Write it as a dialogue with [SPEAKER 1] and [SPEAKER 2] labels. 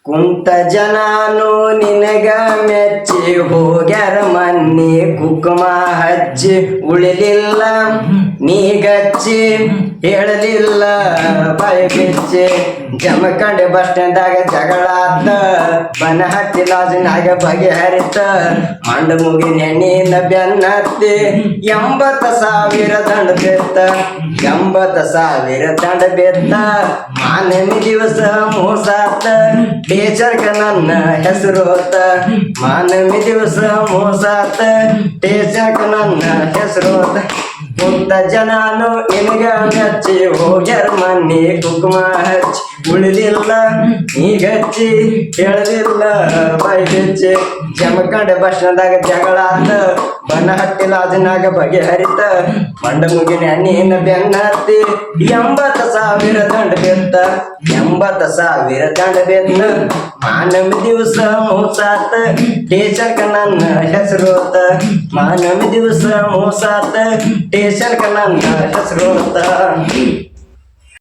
[SPEAKER 1] ಕುಂತ ಜನಾನು ನಿನಗ ಮೆಚ್ಚಿ ಹೋಗ್ಯಾರ ಮನ್ನಿ ಕುಕುಮ ಹಚ್ಚಿ ಉಳಿಲಿಲ್ಲ ನೀಗಚ್ಚಿ ಹೇಳಲಿಲ್ಲ ಬಾಯಿ ಬಿಚ್ಚಿ ಜಮಖಂಡ ಬಸ್ ಸ್ಟ್ಯಾಂಡ್ದಾಗ ಜಗಳಾತ ಬನ ಹತ್ತಿ ಲಾಜಿನಾಗ ಬಗೆಹರಿತ ಮಂಡ ಮುಗಿ ನೆಣ್ಣಿನ ಬೆನ್ನತ್ತಿ 80,000 ದಂಡ ಬೆತ್ತ 80,000 ದಂಡ ಬೆತ್ತ ಮಾನಮಿ ದಿವಸ ಮೋಸಾತ ಟೀಚರ್ಗ ನನ್ನ ಹೆಸರು ಹೋತ ಮಾನಮಿ ದಿವಸ ಮೋಸಾತ ಟೀಚರ್ಗ ನನ್ನ ಹೆಸರು ಹೋತ ಕುಂತ ಜನಾನು ನಿನಗ ಮೆಚ್ಚಿ ಹೋಗ್ಯಾರ ಮನ್ನಿ ಕುಕುಮ ಹಚ್ಚಿ ಉಳಿಲಿಲ್ಲ ನೀಗಚ್ಚಿ ಹೇಳಲಿಲ್ಲ ಬಾಯಿ ಬೆಚ್ಚಿ ಜಮಖಂಡ ಬಸ್ ಸ್ಟ್ಯಾಂಡ್ದಾಗ ಜಗಳಾತ ಬನ ಹತ್ತಿ ಲಾಜಿನಾಗ ಬಗೆಹರಿತ ಮಂಡ ಮುಗಿನ ನೀನ ಬೆನ್ನತ್ತಿ 80,000 ದಂಡ ಬೆತ್ತ 80,000 ದಂಡ ಬೆತ್ತ ಮಾನಮಿ ದಿವಸ ಮೋಸಾತ ಟೀಚರ್ಗ ನನ್ನ ಹೆಸರು ಹೋತ ಮಾನಮಿ ದಿವಸ ಮೋಸಾತ ಟೀಚರ್ಗ ನನ್ನ ಹೆಸರು ಹೋತ